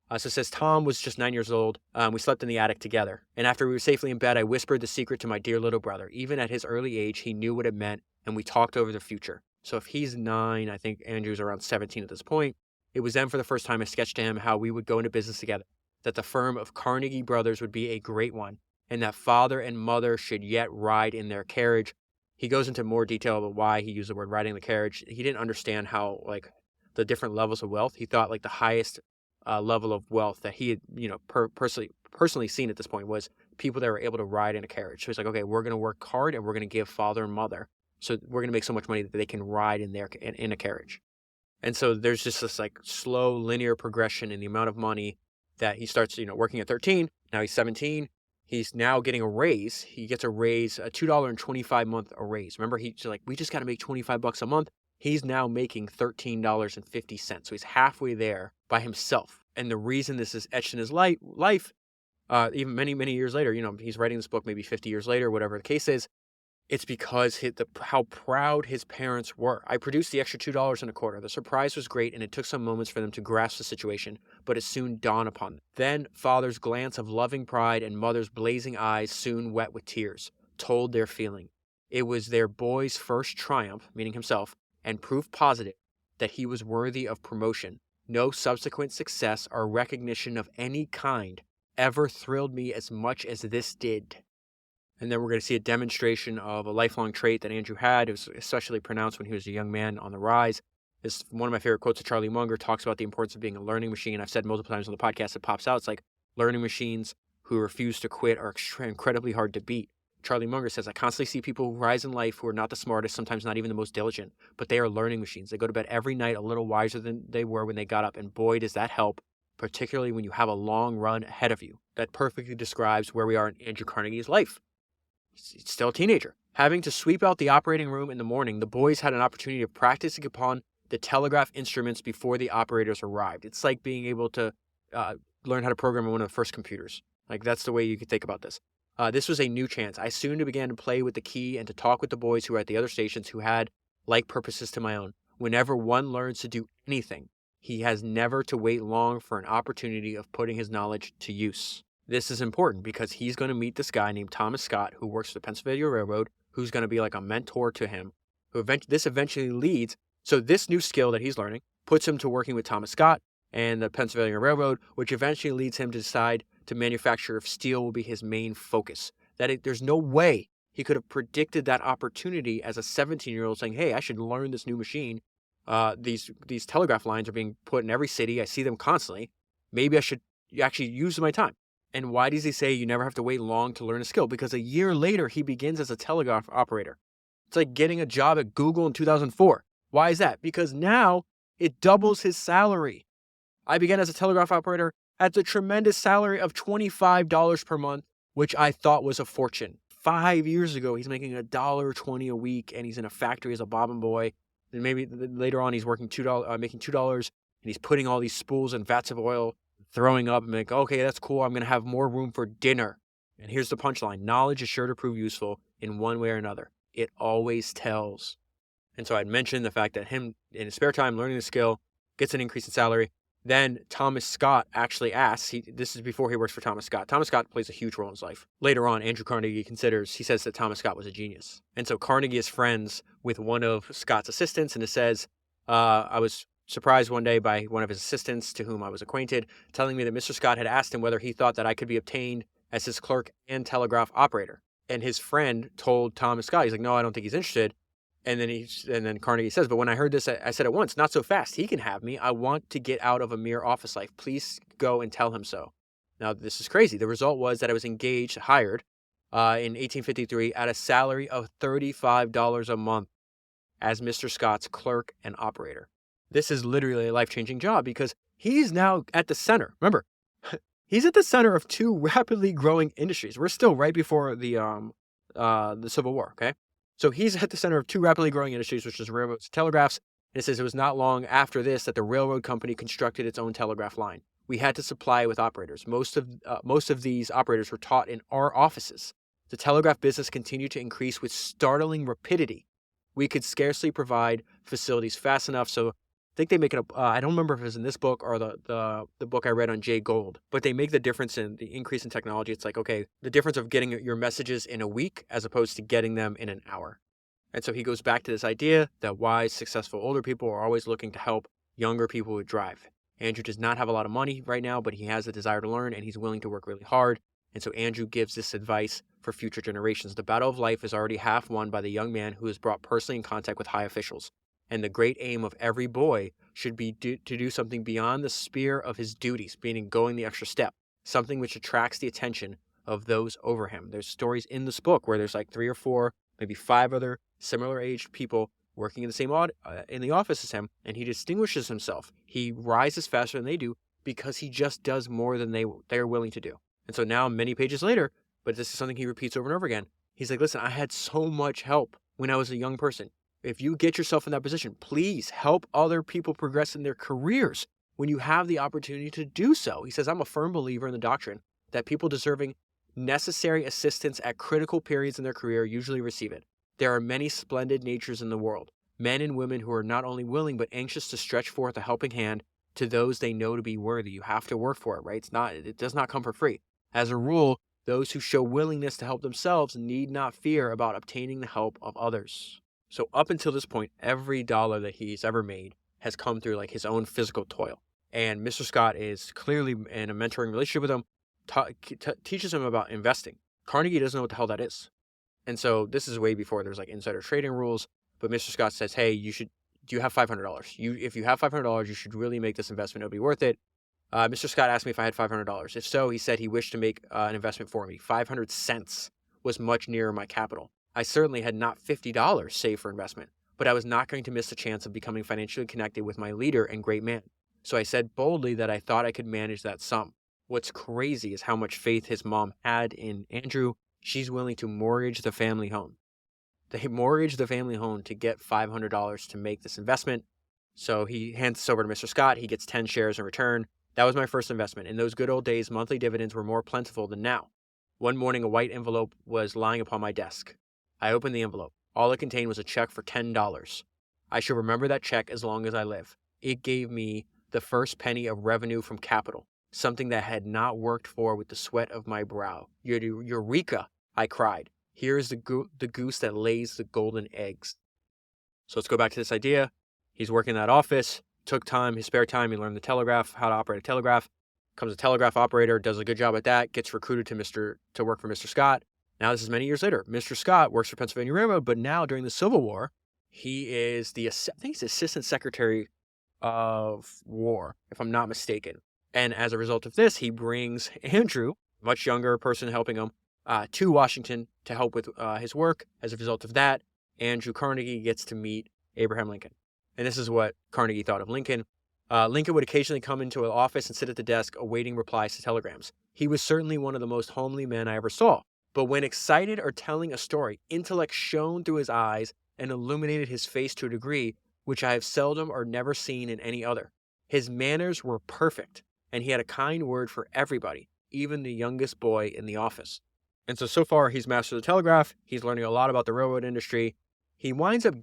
So it says, Tom was just 9 years old. We slept in the attic together. And after we were safely in bed, I whispered the secret to my dear little brother. Even at his early age, he knew what it meant, and we talked over the future. So if he's 9, I think Andrew's around 17 at this point. It was then for the first time I sketched to him how we would go into business together, that the firm of Carnegie Brothers would be a great one, and that father and mother should yet ride in their carriage. He goes into more detail about why he used the word riding the carriage. He didn't understand how, like, the different levels of wealth. He thought, like, the highest level of wealth that he had, personally seen at this point was people that were able to ride in a carriage. So he's like, okay, we're going to work hard and we're going to give father and mother. So we're going to make so much money that they can ride in a carriage. And so there's just this like slow linear progression in the amount of money that he starts, working at 13. Now he's 17. He's now getting a raise. He gets a raise, a $2.25 month a raise. Remember, he's like, we just got to make $25 a month. He's now making $13.50. So he's halfway there by himself. And the reason this is etched in his life, even many, many years later, he's writing this book maybe 50 years later, whatever the case is, it's because how proud his parents were. I produced the extra $2.25. The surprise was great, and it took some moments for them to grasp the situation, but it soon dawned upon them. Then father's glance of loving pride and mother's blazing eyes, soon wet with tears, told their feeling. It was their boy's first triumph, meaning himself, and proof positive that he was worthy of promotion. No subsequent success or recognition of any kind ever thrilled me as much as this did. And then we're going to see a demonstration of a lifelong trait that Andrew had. It was especially pronounced when he was a young man on the rise. This one of my favorite quotes of Charlie Munger talks about the importance of being a learning machine. I've said multiple times on the podcast, it pops out. It's like learning machines who refuse to quit are incredibly hard to beat. Charlie Munger says, I constantly see people who rise in life who are not the smartest, sometimes not even the most diligent, but they are learning machines. They go to bed every night a little wiser than they were when they got up. And boy, does that help, particularly when you have a long run ahead of you. That perfectly describes where we are in Andrew Carnegie's life. He's still a teenager. Having to sweep out the operating room in the morning, the boys had an opportunity of practicing upon the telegraph instruments before the operators arrived. It's like being able to learn how to program on one of the first computers. Like, that's the way you could think about this. This was a new chance. I soon began to play with the key and to talk with the boys who were at the other stations who had like purposes to my own. Whenever one learns to do anything, he has never to wait long for an opportunity of putting his knowledge to use. This is important because he's going to meet this guy named Thomas Scott who works for the Pennsylvania Railroad, who's going to be like a mentor to him. This eventually leads, so this new skill that he's learning puts him to working with Thomas Scott and the Pennsylvania Railroad, which eventually leads him to decide to manufacture of steel will be his main focus. There's no way he could have predicted that opportunity as a 17-year-old saying, hey, I should learn this new machine. These telegraph lines are being put in every city. I see them constantly. Maybe I should actually use my time. And why does he say you never have to wait long to learn a skill? Because a year later, he begins as a telegraph operator. It's like getting a job at Google in 2004. Why is that? Because now it doubles his salary. I began as a telegraph operator at the tremendous salary of $25 per month, which I thought was a fortune. 5 years ago, he's making $1.20 a week, and he's in a factory as a bobbin boy. And maybe later on, he's working making $2, and he's putting all these spools and vats of oil, throwing up and like, okay, that's cool. I'm going to have more room for dinner. And here's the punchline. Knowledge is sure to prove useful in one way or another. It always tells. And so I'd mentioned the fact that him, in his spare time, learning the skill, gets an increase in salary. Then Thomas Scott actually asks, this is before he works for Thomas Scott. Thomas Scott plays a huge role in his life. Later on, Andrew Carnegie he says that Thomas Scott was a genius. And so Carnegie is friends with one of Scott's assistants, and it says, I was surprised one day by one of his assistants to whom I was acquainted, telling me that Mr. Scott had asked him whether he thought that I could be obtained as his clerk and telegraph operator. And his friend told Thomas Scott, he's like, no, I don't think he's interested. And then Carnegie says, but when I heard this, I said at once, not so fast. He can have me. I want to get out of a mere office life. Please go and tell him so. Now, this is crazy. The result was that I was hired in 1853 at a salary of $35 a month as Mr. Scott's clerk and operator. This is literally a life-changing job because he's now at the center. Remember, he's at the center of two rapidly growing industries. We're still right before the Civil War, okay? So he's at the center of two rapidly growing industries, which is railroads and telegraphs. And it says it was not long after this that the railroad company constructed its own telegraph line. We had to supply it with operators. Most of these operators were taught in our offices. The telegraph business continued to increase with startling rapidity. We could scarcely provide facilities fast enough, so I think they make it up. I don't remember if it was in this book or the book I read on Jay Gould, but they make the difference in the increase in technology. It's like, okay, the difference of getting your messages in a week as opposed to getting them in an hour. And so he goes back to this idea that wise, successful older people are always looking to help younger people with drive. Andrew does not have a lot of money right now, but he has a desire to learn and he's willing to work really hard. And so Andrew gives this advice for future generations. The battle of life is already half won by the young man who is brought personally in contact with high officials. And the great aim of every boy should be to do something beyond the sphere of his duties, meaning going the extra step, something which attracts the attention of those over him. There's stories in this book where there's like 3 or 4, maybe 5 other similar aged people working in the same in the office as him, and he distinguishes himself. He rises faster than they do because he just does more than they're willing to do. And so now, many pages later, but this is something he repeats over and over again, he's like, listen, I had so much help when I was a young person. If you get yourself in that position, please help other people progress in their careers when you have the opportunity to do so. He says, I'm a firm believer in the doctrine that people deserving necessary assistance at critical periods in their career usually receive it. There are many splendid natures in the world, men and women who are not only willing but anxious to stretch forth a helping hand to those they know to be worthy. You have to work for it, right? It does not come for free. As a rule, those who show willingness to help themselves need not fear about obtaining the help of others. So up until this point, every dollar that he's ever made has come through like his own physical toil. And Mr. Scott is clearly in a mentoring relationship with him, teaches him about investing. Carnegie doesn't know what the hell that is. And so this is way before there's like insider trading rules. But Mr. Scott says, hey, do you have $500? If you have $500, you should really make this investment. It'll be worth it. Mr. Scott asked me if I had $500. If so, he said he wished to make an investment for me. 500 cents was much nearer my capital. I certainly had not $50 saved for investment, but I was not going to miss the chance of becoming financially connected with my leader and great man. So I said boldly that I thought I could manage that sum. What's crazy is how much faith his mom had in Andrew. She's willing to mortgage the family home. They mortgaged the family home to get $500 to make this investment. So he hands this over to Mr. Scott. He gets 10 shares in return. That was my first investment. In those good old days, monthly dividends were more plentiful than now. One morning, a white envelope was lying upon my desk. I opened the envelope. All it contained was a check for $10. I shall remember that check as long as I live. It gave me the first penny of revenue from capital, something that I had not worked for with the sweat of my brow. Eureka, I cried. Here is the goose that lays the golden eggs. So let's go back to this idea. He's working in that office. Took time, his spare time, he learned the telegraph, how to operate a telegraph, becomes a telegraph operator, does a good job at that, gets recruited to work for Mr. Scott. Now this is many years later. Mr. Scott works for Pennsylvania Railroad, but now during the Civil War, he is I think he's Assistant Secretary of War, if I'm not mistaken. And as a result of this, he brings Andrew, much younger person helping him, to Washington to help with his work. As a result of that, Andrew Carnegie gets to meet Abraham Lincoln. And this is what Carnegie thought of Lincoln. Lincoln would occasionally come into an office and sit at the desk awaiting replies to telegrams. He was certainly one of the most homely men I ever saw. But when excited or telling a story, intellect shone through his eyes and illuminated his face to a degree which I have seldom or never seen in any other. His manners were perfect, and he had a kind word for everybody, even the youngest boy in the office. And so far, he's mastered the telegraph. He's learning a lot about the railroad industry. He winds up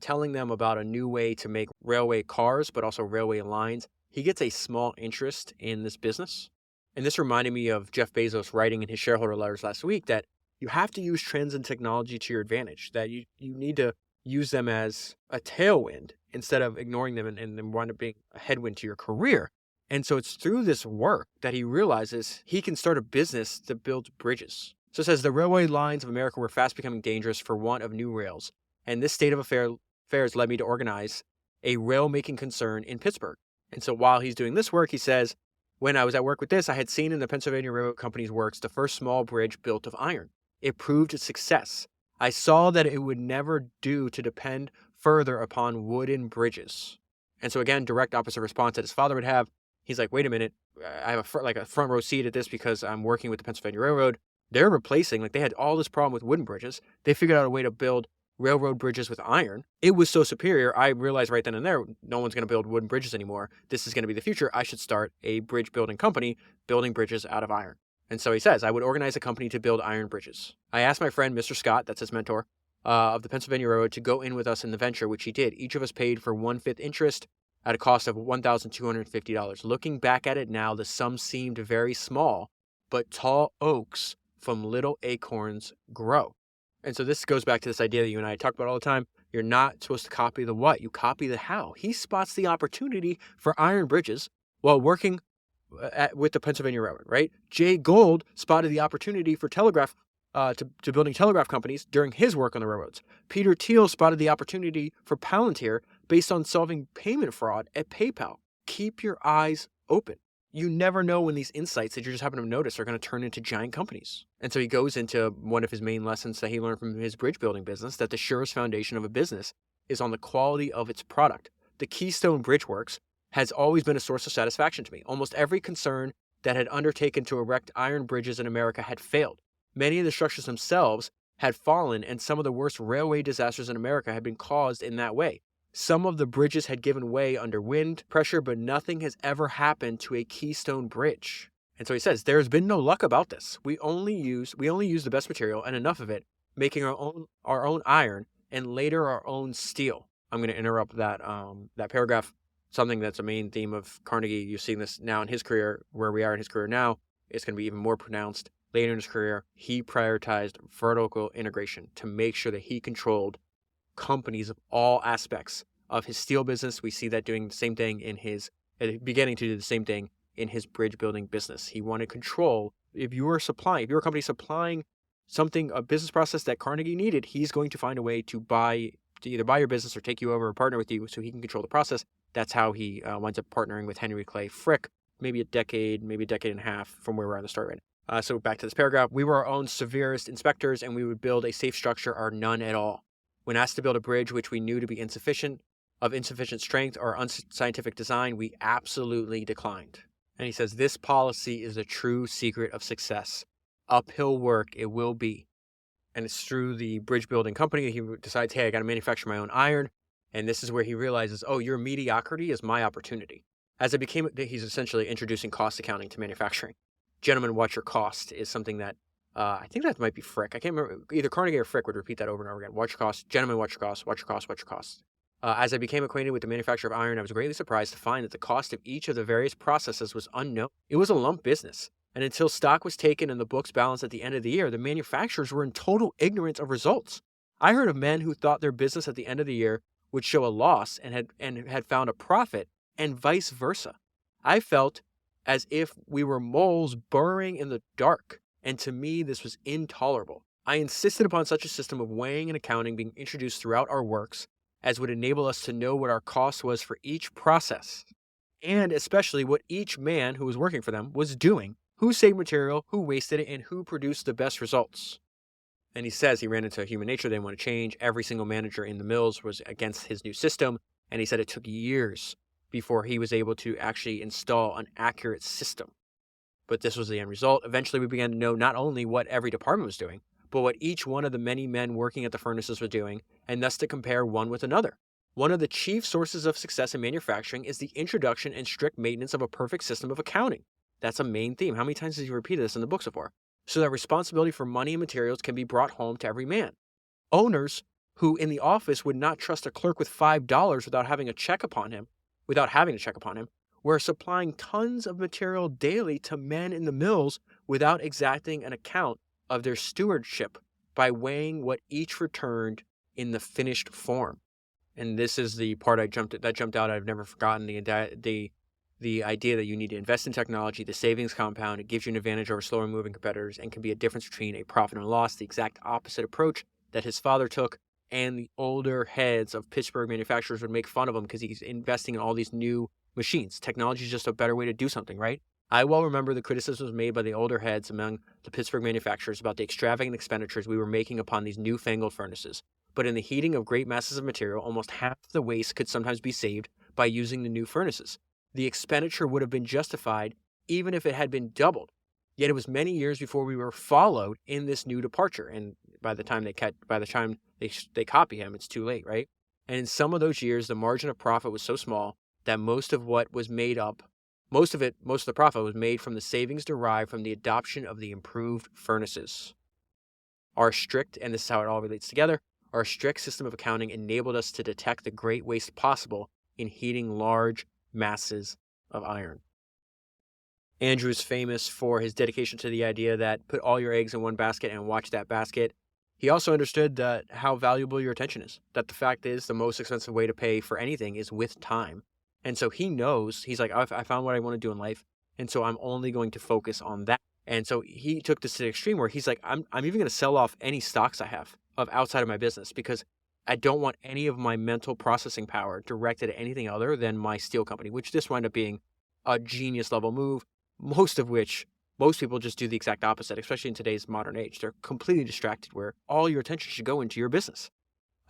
telling them about a new way to make railway cars, but also railway lines. He gets a small interest in this business. And this reminded me of Jeff Bezos writing in his shareholder letters last week that you have to use trends in technology to your advantage, that you need to use them as a tailwind instead of ignoring them and wind up being a headwind to your career. And so it's through this work that he realizes he can start a business that builds bridges. So it says, the railway lines of America were fast becoming dangerous for want of new rails, and this state of affairs led me to organize a rail-making concern in Pittsburgh. And so while he's doing this work, he says, when I was at work with this, I had seen in the Pennsylvania Railroad Company's works the first small bridge built of iron. It proved a success. I saw that it would never do to depend further upon wooden bridges. And so again, direct opposite response that his father would have. He's like, wait a minute, I have a front row seat at this because I'm working with the Pennsylvania Railroad. They're replacing, they had all this problem with wooden bridges. They figured out a way to build railroad bridges with iron. It was so superior, I realized right then and there, no one's going to build wooden bridges anymore. This is going to be the future. I should start a bridge building company building bridges out of iron. And so he says, I would organize a company to build iron bridges. I asked my friend, Mr. Scott, that's his mentor, of the Pennsylvania Railroad, to go in with us in the venture, which he did. Each of us paid for 1/5 interest at a cost of $1,250. Looking back at it now, the sum seemed very small, but tall oaks from little acorns grow. And so this goes back to this idea that you and I talk about all the time. You're not supposed to copy the what, you copy the how. He spots the opportunity for iron bridges while working with the Pennsylvania Railroad, right? Jay Gould spotted the opportunity for telegraph to building telegraph companies during his work on the railroads. Peter Thiel spotted the opportunity for Palantir based on solving payment fraud at PayPal. Keep your eyes open. You never know when these insights that you just happen to notice are going to turn into giant companies. And so he goes into one of his main lessons that he learned from his bridge building business, that the surest foundation of a business is on the quality of its product. The Keystone Bridge Works has always been a source of satisfaction to me. Almost every concern that had undertaken to erect iron bridges in America had failed. Many of the structures themselves had fallen, and some of the worst railway disasters in America had been caused in that way. Some of the bridges had given way under wind pressure, but nothing has ever happened to a Keystone Bridge. And so he says, there's been no luck about this. We only use the best material and enough of it, making our own iron and later our own steel. I'm going to interrupt that paragraph. Something that's a main theme of Carnegie. You're seeing this now in his career, where we are in his career now. It's going to be even more pronounced later in his career. He prioritized vertical integration to make sure that he controlled companies of all aspects of his steel business. We see that doing the same thing beginning to do the same thing in his bridge building business. He wanted control. If you're a company supplying something, a business process that Carnegie needed, he's going to find a way to either buy your business or take you over or partner with you so he can control the process. That's how he winds up partnering with Henry Clay Frick, maybe a decade and a half from where we're on the start right now. So back to this paragraph. We were our own severest inspectors, and we would build a safe structure or none at all. When asked to build a bridge which we knew to be insufficient strength or unscientific design, we absolutely declined. And he says, this policy is the true secret of success. Uphill work it will be. And it's through the bridge building company he decides, hey, I got to manufacture my own iron. And this is where he realizes, oh, your mediocrity is my opportunity. He's essentially introducing cost accounting to manufacturing. Gentlemen, watch your cost is something that, I think that might be Frick. I can't remember. Either Carnegie or Frick would repeat that over and over again. Watch your cost. Gentlemen, watch your cost. Watch your cost. Watch your cost. As I became acquainted with the manufacture of iron, I was greatly surprised to find that the cost of each of the various processes was unknown. It was a lump business. And until stock was taken and the books balanced at the end of the year, the manufacturers were in total ignorance of results. I heard of men who thought their business at the end of the year would show a loss and had found a profit, and vice versa. I felt as if we were moles burrowing in the dark, and to me this was intolerable. I insisted upon such a system of weighing and accounting being introduced throughout our works as would enable us to know what our cost was for each process, and especially what each man who was working for them was doing, who saved material, who wasted it, and who produced the best results. And he says he ran into human nature. They want to change. Every single manager in the mills was against his new system. And he said it took years before he was able to actually install an accurate system. But this was the end result. Eventually, we began to know not only what every department was doing, but what each one of the many men working at the furnaces was doing, and thus to compare one with another. One of the chief sources of success in manufacturing is the introduction and strict maintenance of a perfect system of accounting. That's a main theme. How many times has he repeated this in the books before? So that responsibility for money and materials can be brought home to every man. Owners who in the office would not trust a clerk with $5 without having to check upon him, were supplying tons of material daily to men in the mills without exacting an account of their stewardship by weighing what each returned in the finished form. And this is the part that jumped out. I've never forgotten the idea that you need to invest in technology, the savings compound. It gives you an advantage over slower moving competitors and can be a difference between a profit and a loss. The exact opposite approach that his father took, and the older heads of Pittsburgh manufacturers would make fun of him because he's investing in all these new machines. Technology is just a better way to do something, right? I well remember the criticisms made by the older heads among the Pittsburgh manufacturers about the extravagant expenditures we were making upon these newfangled furnaces. But in the heating of great masses of material, almost half the waste could sometimes be saved by using the new furnaces. The expenditure would have been justified even if it had been doubled. Yet it was many years before we were followed in this new departure. And by the time they copy him, it's too late, right? And in some of those years, the margin of profit was so small that most of what was made up Most of the profit was made from the savings derived from the adoption of the improved furnaces. Our strict, and this is how it all relates together, our strict system of accounting enabled us to detect the great waste possible in heating large masses of iron. Andrew is famous for his dedication to the idea that put all your eggs in one basket and watch that basket. He also understood that how valuable your attention is, that the fact is the most expensive way to pay for anything is with time. And so he knows, he's like, I found what I want to do in life, and so I'm only going to focus on that. And so he took this to the extreme where he's like, I'm even going to sell off any stocks I have of outside of my business because I don't want any of my mental processing power directed at anything other than my steel company, which this wound up being a genius level move, most of which most people just do the exact opposite, especially in today's modern age. They're completely distracted where all your attention should go into your business.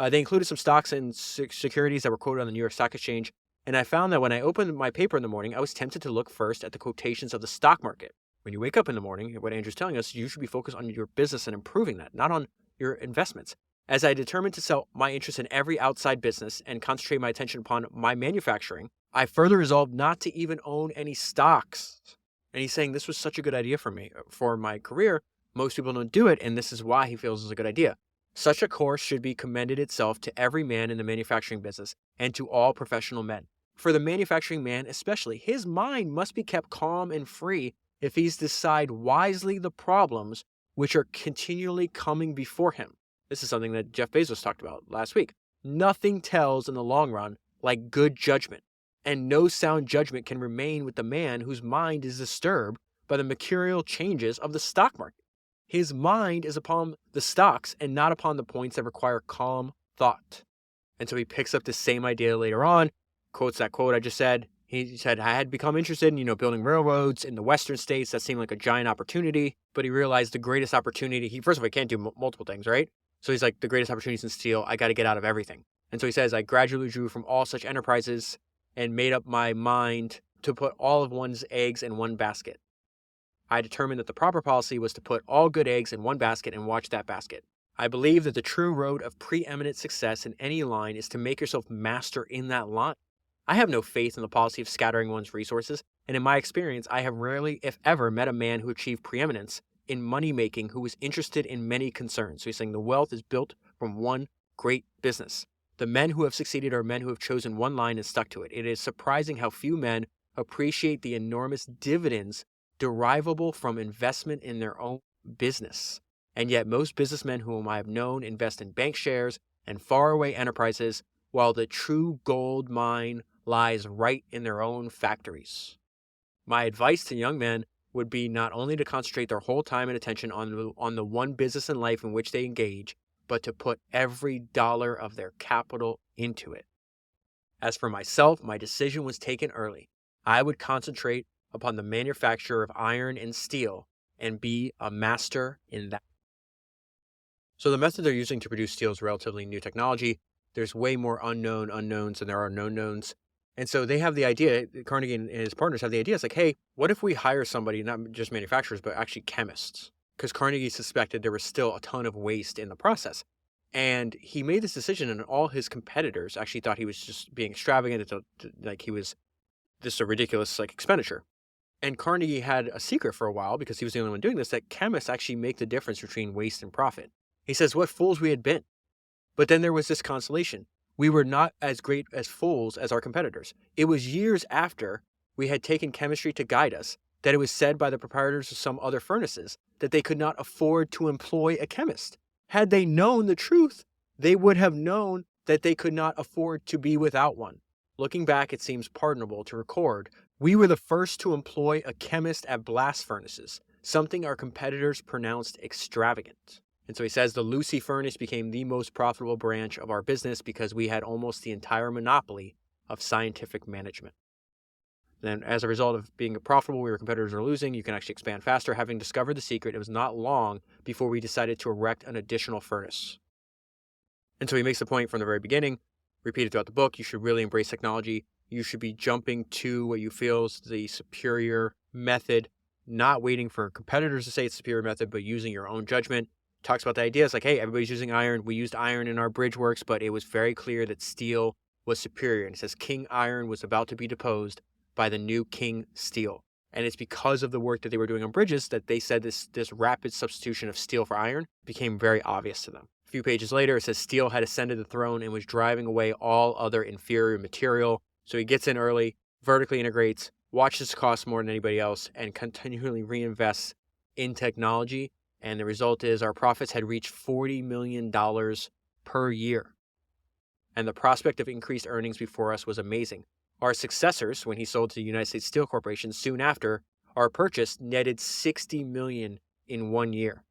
They included some stocks and securities that were quoted on the New York Stock Exchange. And I found that when I opened my paper in the morning, I was tempted to look first at the quotations of the stock market. When you wake up in the morning, what Andrew's telling us, you should be focused on your business and improving that, not on your investments. As I determined to sell my interest in every outside business and concentrate my attention upon my manufacturing, I further resolved not to even own any stocks. And he's saying this was such a good idea for me, for my career. Most people don't do it, and this is why he feels it's a good idea. Such a course should be commended itself to every man in the manufacturing business and to all professional men. For the manufacturing man especially, his mind must be kept calm and free if he's to decide wisely the problems which are continually coming before him. This is something that Jeff Bezos talked about last week. Nothing tells in the long run like good judgment, and no sound judgment can remain with the man whose mind is disturbed by the mercurial changes of the stock market. His mind is upon the stocks and not upon the points that require calm thought. And so he picks up the same idea later on, quotes that quote I just said. He said, I had become interested in, building railroads in the western states. That seemed like a giant opportunity, but he realized the greatest opportunity, first of all, he can't do multiple things, right? So he's like, the greatest opportunities in steel, I got to get out of everything. And so he says, I gradually drew from all such enterprises and made up my mind to put all of one's eggs in one basket. I determined that the proper policy was to put all good eggs in one basket and watch that basket. I believe that the true road of preeminent success in any line is to make yourself master in that line. I have no faith in the policy of scattering one's resources, and in my experience, I have rarely, if ever, met a man who achieved preeminence in money-making who was interested in many concerns. So he's saying the wealth is built from one great business. The men who have succeeded are men who have chosen one line and stuck to it. It is surprising how few men appreciate the enormous dividends derivable from investment in their own business. And yet most businessmen whom I have known invest in bank shares and faraway enterprises, while the true gold mine lies right in their own factories. My advice to young men would be not only to concentrate their whole time and attention on the one business in life in which they engage, but to put every dollar of their capital into it. As for myself, my decision was taken early. I would concentrate upon the manufacture of iron and steel and be a master in that. So the method they're using to produce steel is relatively new technology. There's way more unknowns than there are known knowns. And so they have the idea, Carnegie and his partners have the idea, it's like, hey, what if we hire somebody, not just manufacturers, but actually chemists? Because Carnegie suspected there was still a ton of waste in the process. And he made this decision, and all his competitors actually thought he was just being extravagant, like he was this a ridiculous expenditure. And Carnegie had a secret for a while, because he was the only one doing this, that chemists actually make the difference between waste and profit. He says, what fools we had been. But then there was this consolation. We were not as great as fools as our competitors. It was years after we had taken chemistry to guide us that it was said by the proprietors of some other furnaces that they could not afford to employ a chemist. Had they known the truth, they would have known that they could not afford to be without one. Looking back, it seems pardonable to record, we were the first to employ a chemist at blast furnaces, something our competitors pronounced extravagant. And so he says the Lucy furnace became the most profitable branch of our business because we had almost the entire monopoly of scientific management. Then as a result of being profitable, where your competitors are losing, you can actually expand faster. Having discovered the secret, it was not long before we decided to erect an additional furnace. And so he makes the point from the very beginning, repeated throughout the book, you should really embrace technology. You should be jumping to what you feel is the superior method, not waiting for competitors to say it's the superior method, but using your own judgment. Talks about the idea. It's like, hey, everybody's using iron. We used iron in our bridge works, but it was very clear that steel was superior. And it says King Iron was about to be deposed. by the new King steel. And it's because of the work that they were doing on bridges that they said this rapid substitution of steel for iron became very obvious to them. A few pages later, it says steel had ascended the throne and was driving away all other inferior material. So he gets in early, vertically integrates, watches cost more than anybody else, and continually reinvests in technology. And the result is our profits had reached $40 million per year. And the prospect of increased earnings before us was amazing. Our successors, when he sold to the United States Steel Corporation soon after our purchase, netted $60 million in 1 year.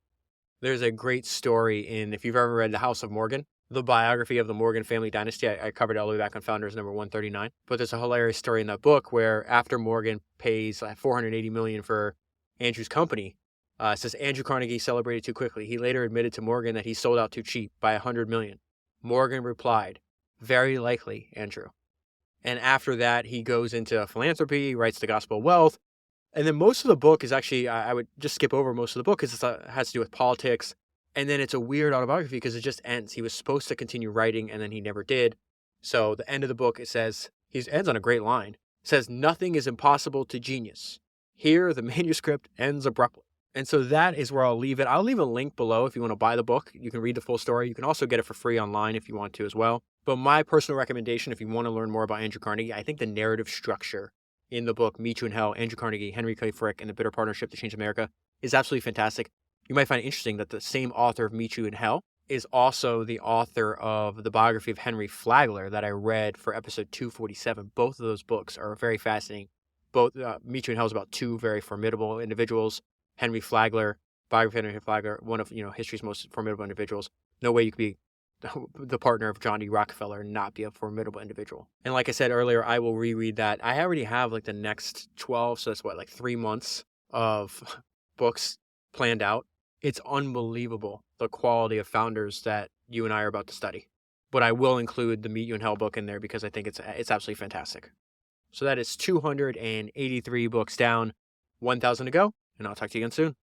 There's a great story if you've ever read The House of Morgan, the biography of the Morgan family dynasty. I covered it all the way back on Founders number 139. But there's a hilarious story in that book where after Morgan pays $480 million for Andrew's company, it says Andrew Carnegie celebrated too quickly. He later admitted to Morgan that he sold out too cheap by $100 million. Morgan replied, "Very likely, Andrew." And after that, he goes into philanthropy, writes The Gospel of Wealth. And then most of the book is actually, I would just skip over most of the book because it has to do with politics. And then it's a weird autobiography because it just ends. He was supposed to continue writing and then he never did. So the end of the book, it says, he ends on a great line. It says, "Nothing is impossible to genius." Here, the manuscript ends abruptly. And so that is where I'll leave it. I'll leave a link below if you want to buy the book. You can read the full story. You can also get it for free online if you want to as well. But my personal recommendation, if you want to learn more about Andrew Carnegie, I think the narrative structure in the book, Meet You in Hell, Andrew Carnegie, Henry Clay Frick, and the Bitter Partnership to Change America is absolutely fantastic. You might find it interesting that the same author of Meet You in Hell is also the author of the biography of Henry Flagler that I read for episode 247. Both of those books are very fascinating. Both Meet You in Hell is about two very formidable individuals. Henry Flagler, biography of Henry Flagler, one of history's most formidable individuals. No way you could be the partner of John D. Rockefeller and not be a formidable individual. And like I said earlier, I will reread that. I already have the next 12, so that's 3 months of books planned out. It's unbelievable the quality of founders that you and I are about to study. But I will include the Meet You in Hell book in there because I think it's absolutely fantastic. So that is 283 books down, 1,000 to go, and I'll talk to you again soon.